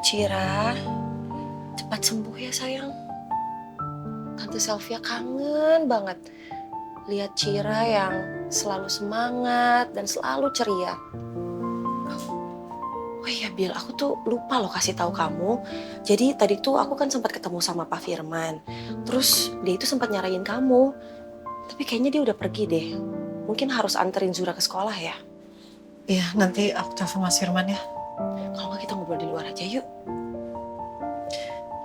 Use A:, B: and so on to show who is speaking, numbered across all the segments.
A: Cira, cepat sembuh ya sayang. Tante Sylvia kangen banget lihat Cira yang selalu semangat dan selalu ceria. Oh iya Bil, aku tuh lupa loh kasih tahu kamu. Jadi tadi tuh aku kan sempat ketemu sama Pak Firman. Terus dia itu sempat nyarain kamu. Tapi kayaknya dia udah pergi deh. Mungkin harus anterin Zura ke sekolah ya.
B: Iya, nanti aku telepon Mas Firman ya.
A: Kalau nggak kita ngobrol di luar aja yuk.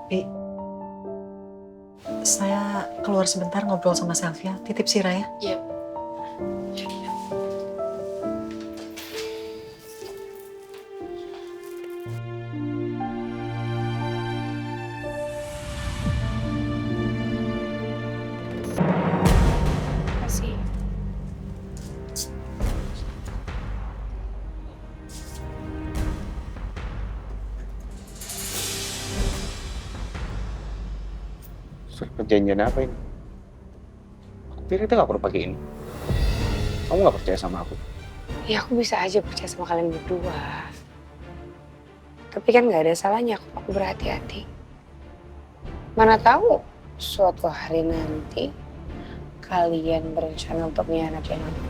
B: Bi, saya keluar sebentar ngobrol sama Sylvia. Titip Sira ya.
A: Iya. Kasih.
C: Surat perjanjian apa ini? Aku pikir kita gak perlu pakai ini. Kamu gak percaya sama aku?
D: Ya aku bisa aja percaya sama kalian berdua. Tapi kan nggak ada salahnya aku berhati-hati. Mana tahu suatu hari nanti kalian berencana untuk mengkhianatin aku.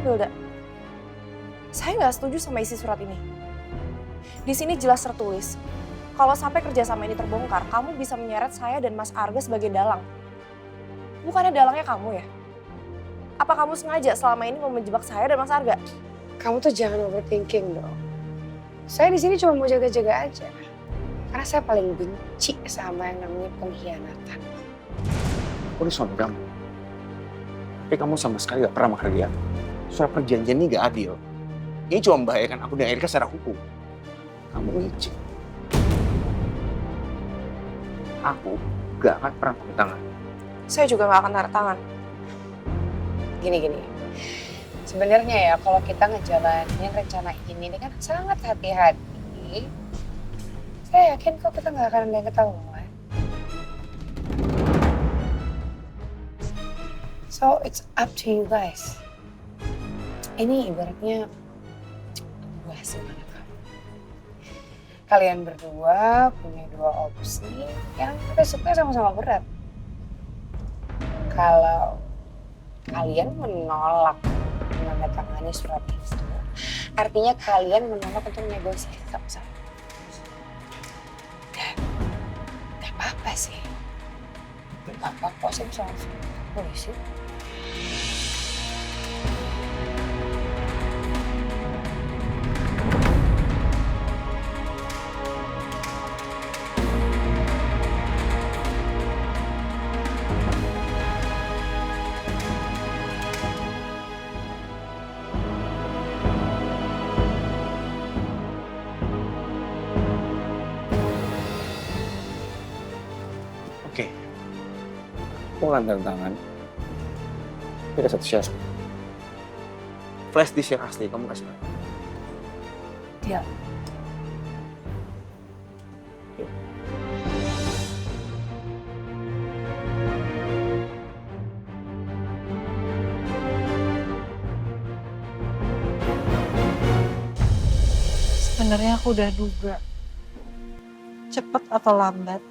E: Hilda, saya nggak setuju sama isi surat ini. Di sini jelas tertulis, kalau sampai kerjasama ini terbongkar, kamu bisa menyeret saya dan Mas Arga sebagai dalang. Bukannya dalangnya kamu ya? Apa kamu sengaja selama ini mau menjebak saya dan Mas Arga?
D: Kamu tuh jangan overthinking dong. Saya di sini cuma mau jaga-jaga aja. Karena saya paling benci sama yang namanya pengkhianatan.
C: Aku ini suami kamu. Tapi kamu sama sekali gak pernah menghargai aku. Surat perjanjian ini gak adil. Ini cuma membahayakan aku dan Erika secara hukum. Kamu licik. Aku gak akan pernah pakai tangan.
E: Saya juga nggak akan tanda tangan.
D: Gini. Sebenarnya ya kalau kita ngejalanin rencana ini kan sangat hati-hati. Saya yakin kok kita nggak akan ada yang ketahuan. So it's up to you guys. Ini ibaratnya buah mana kamu. Kalian berdua punya dua opsi yang resikonya sama-sama berat. Kalau kalian menolak menandatangani surat itu, artinya kalian menolak untuk negosiasi sama saya. Dan gak apa-apa sih. Gak apa-apa kok, saya bisa langsung ke polisi.
C: Oke. Aku akan tanda tangan. Tapi ada satu syarat. Flash disk yang asli kamu kasih aku.
E: Dia.
B: Sebenarnya aku udah duga. Cepat atau lambat,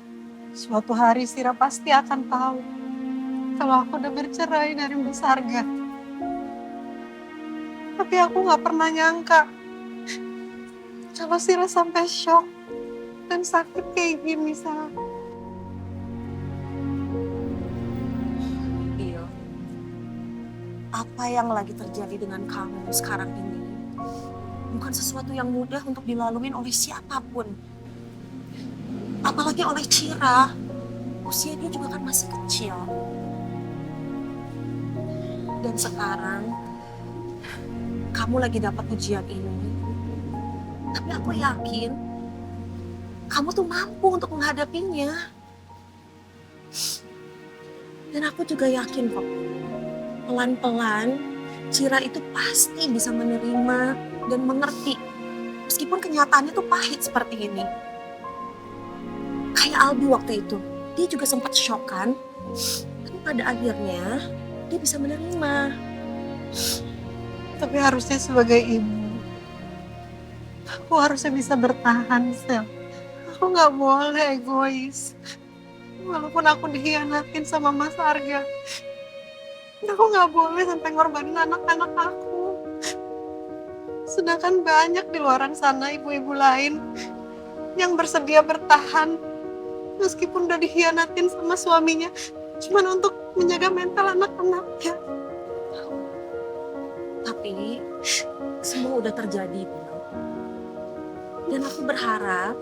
B: suatu hari Sira pasti akan tahu kalau aku udah bercerai dari Mas Arga. Tapi aku nggak pernah nyangka kalau Sira sampai shock dan sakit kayak gini, Sa.
A: Bil, apa yang lagi terjadi dengan kamu sekarang ini bukan sesuatu yang mudah untuk dilaluin oleh siapapun. Apalagi oleh Cira. Usia dia juga kan masih kecil. Dan sekarang kamu lagi dapat ujian ini. Tapi aku yakin kamu tuh mampu untuk menghadapinya. Dan aku juga yakin kok, pelan-pelan Cira itu pasti bisa menerima dan mengerti. Meskipun kenyataannya tuh pahit seperti ini. Kayak Albi waktu itu, dia juga sempat shock kan? Tapi pada akhirnya dia bisa menerima.
B: Tapi harusnya sebagai ibu, aku harusnya bisa bertahan, Sel. Aku nggak boleh egois. Walaupun aku dikhianatin sama Mas Arga, aku nggak boleh sampai ngorbanin anak-anak aku. Sedangkan banyak di luaran sana ibu-ibu lain yang bersedia bertahan meskipun udah dikhianatin sama suaminya, cuman untuk menjaga mental anak-anaknya.
A: Tapi semua udah terjadi, Bil. Dan aku berharap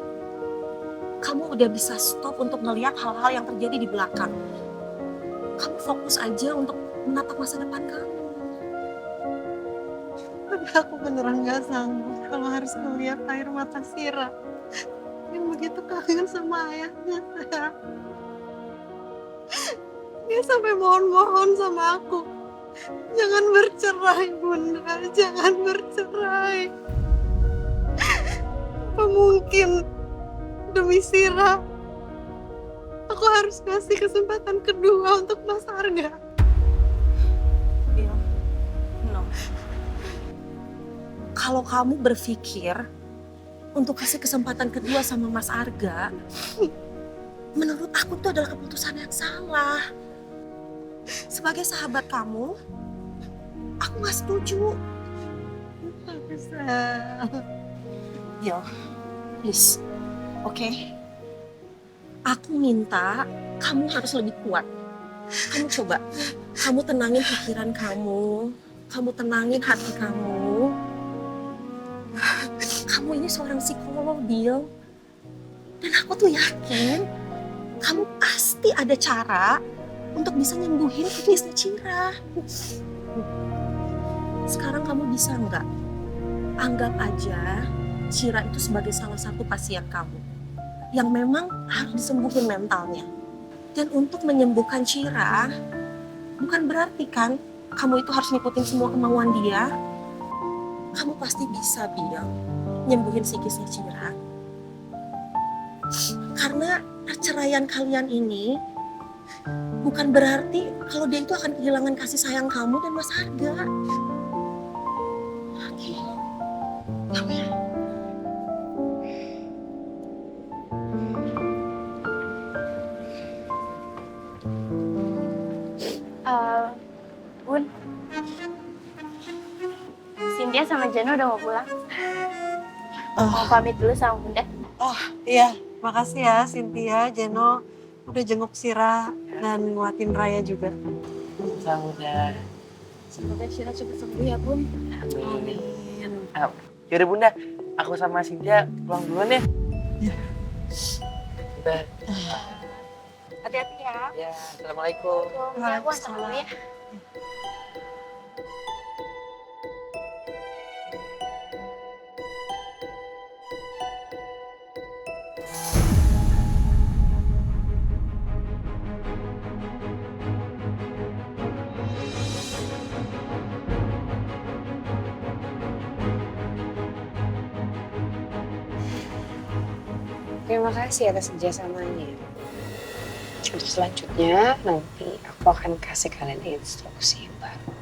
A: kamu udah bisa stop untuk ngelihat hal-hal yang terjadi di belakang. Kamu fokus aja untuk menatap masa depan kamu.
B: Tapi aku beneran gak sanggup kalau harus melihat air mata Sira yang begitu kangen sama ayahnya. Dia sampai mohon-mohon sama aku, jangan bercerai Bunda, jangan bercerai. Apa mungkin demi Sira aku harus kasih kesempatan kedua untuk Mas Arga?
A: Bil, no. Kalau kamu berpikir untuk kasih kesempatan kedua sama Mas Arga, menurut aku itu adalah keputusan yang salah. Sebagai sahabat kamu, aku gak setuju.
B: Tapi Sel,
A: Bil, please, oke? Aku minta kamu harus lebih kuat. Kamu coba, kamu tenangin pikiran kamu tenangin hati kamu. Kamu ini seorang psikolog, Bil. Dan aku tuh yakin kamu pasti ada cara untuk bisa nyembuhin fitnessnya Cira. Sekarang kamu bisa nggak anggap aja Cira itu sebagai salah satu pasien kamu yang memang harus disembuhin mentalnya. Dan untuk menyembuhkan Cira, bukan berarti kan kamu itu harus ngikutin semua kemauan dia. Kamu pasti bisa, Bil, nyembuhin psikisnya Cira. Karena perceraian kalian ini bukan berarti kalau dia itu akan kehilangan kasih sayang kamu dan Mas Arga. Oke. Kamu ya.
F: Bun, Cynthia sama Jano udah mau pulang. Mau pamit dulu sama Bunda.
B: oh iya, makasih ya Cynthia, Jeno udah jenguk Sira dan nguatin Raya juga.
G: Sama Bunda.
F: Semoga Syira cepat sembuh ya, Bun.
G: Amin. Yaudah Bunda, aku sama Cynthia pulang duluan ya.
B: Iya.
G: Bunda.
F: Hati-hati ya.
G: Ya, Assalamualaikum.
F: Ya, aku antar dulu ya.
D: Terima kasih atas kerjasamanya. Untuk selanjutnya, nanti aku akan kasih kalian instruksi yang baru.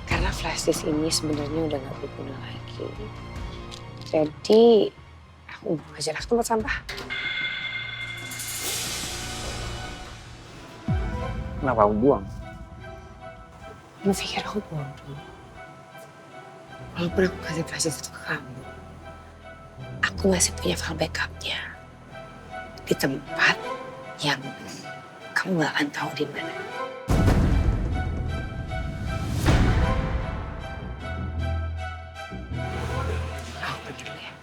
D: Karena flash disk ini sebenarnya udah gak berguna lagi. Jadi, aku buang aja lah ke tempat sampah.
C: Kenapa kamu buang?
D: Kamu pikir aku bodoh? Walaupun aku kasih flash disk itu ke kamu, aku masih punya file backupnya di tempat yang kamu gak akan tahu di mana. Aku pergi dulu ya.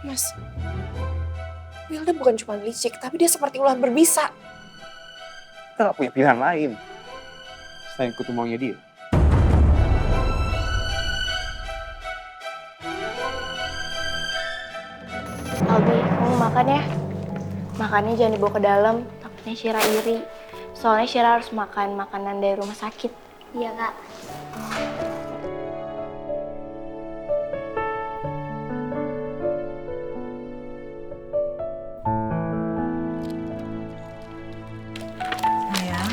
E: Mas, Wilda bukan cuma licik, tapi dia seperti ular berbisa.
C: Kita gak punya pilihan lain selain ikutin maunya dia.
F: Albi, kamu makan ya. Makannya jangan dibawa ke dalam, takutnya Syira iri. Soalnya Syira harus makan makanan dari rumah sakit. Iya, Kak.
B: Sayang.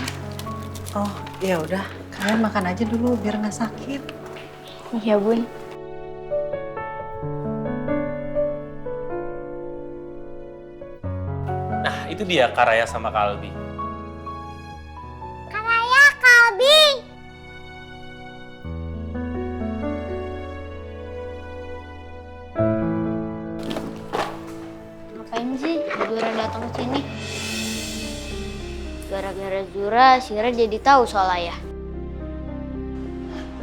B: Oh, ya udah. Kalian makan aja dulu biar nggak sakit.
F: Iya, Bun.
H: Nah, itu dia Kak Raya sama Kak Albi.
F: Karaya, Kalbi.
I: Ngapain sih Zura datang ke sini? Gara-gara Zura, Syira jadi tahu soal ayah.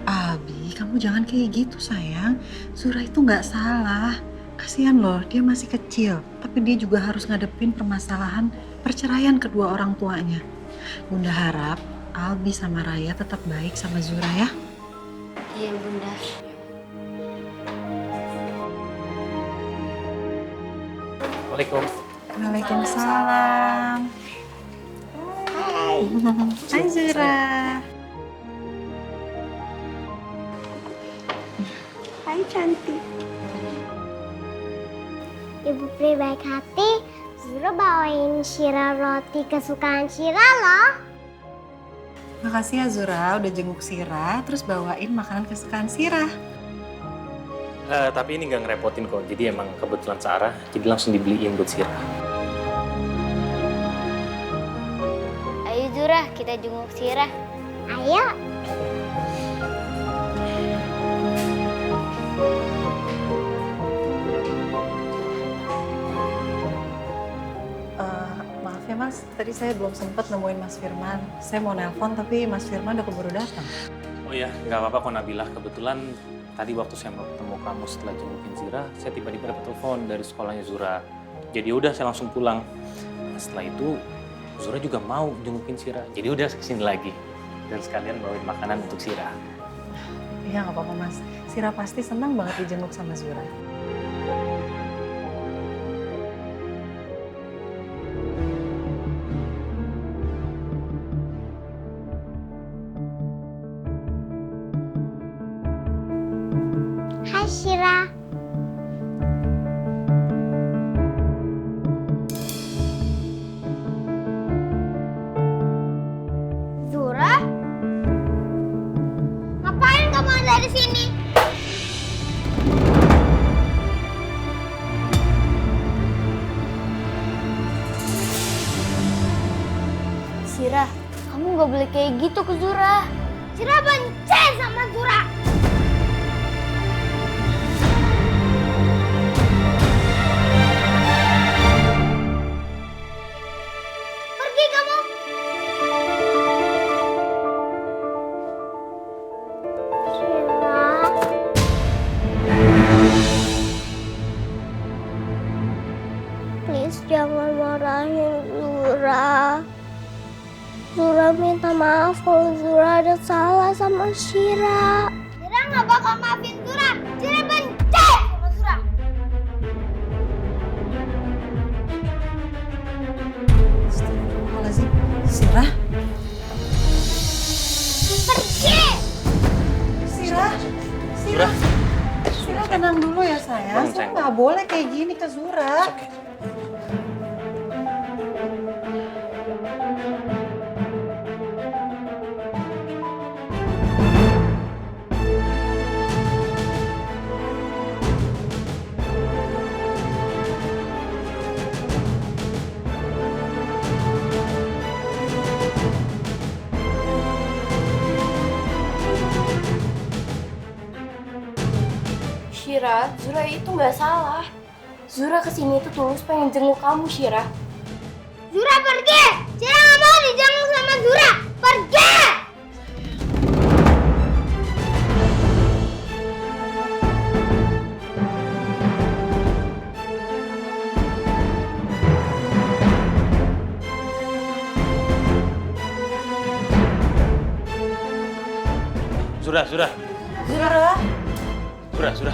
B: Abi, kamu jangan kayak gitu sayang. Zura itu nggak salah. Kasihan loh, dia masih kecil. Tapi dia juga harus ngadepin permasalahan perceraian kedua orang tuanya. Bunda harap Albi sama Raya tetap baik sama Zura ya.
I: Iya, Bunda.
H: Waalaikumsalam.
B: Waalaikumsalam. Hai Zura.
F: Hai, cantik.
J: Ibu Pri baik hati, Zura bawain Syira roti kesukaan Syira loh.
B: Makasih ya Zura udah jenguk Syira, terus bawain makanan kesukaan Syira.
H: Tapi ini nggak ngerepotin kok, jadi emang kebetulan Sarah, jadi langsung dibeliin buat Syira.
I: Ayo Zura, kita jenguk Syira.
J: Ayo.
B: Maaf ya Mas, tadi saya belum sempat nemuin Mas Firman. Saya mau nelpon tapi Mas Firman udah keburu datang.
H: Oh iya, nggak apa-apa kok Nabilah. Kebetulan tadi waktu saya mau ketemu kamu setelah jengukin Zura, saya tiba-tiba dapat telepon dari sekolahnya Zura. Jadi udah saya langsung pulang. Nah, setelah itu Zura juga mau jengukin Syira. Jadi udah kesini lagi. Dan sekalian bawain makanan untuk Syira.
B: Iya nggak apa-apa Mas, Syira pasti senang banget dijenguk sama Zura.
J: Hai Syira. Zura? Ngapain kamu ada di sini?
I: Syira, kamu nggak boleh kayak gitu ke Zura.
J: Syira benci sama Zura. Pergi kamu. Syira. Please jangan marahin Zura. Zura minta maaf kalau Zura ada salah sama Syira. Syira nggak bakal maafin Zura. Syira benci sama Zura.
B: Astagfirullahaladzim. Syira?
J: Pergi!
B: Syira?
H: Zura,
B: Syira tenang dulu ya sayang.
H: Tenang,
B: Saya
H: sayang.
B: nggak boleh kayak gini ke Zura.
H: oke.
F: Syira, Zura itu nggak salah. Zura kesini itu tulus pengen jenguk kamu, Syira.
J: Zura pergi! Syira nggak mau dijenguk sama Zura. Pergi!
H: Zura.
B: Zura?
H: Zura.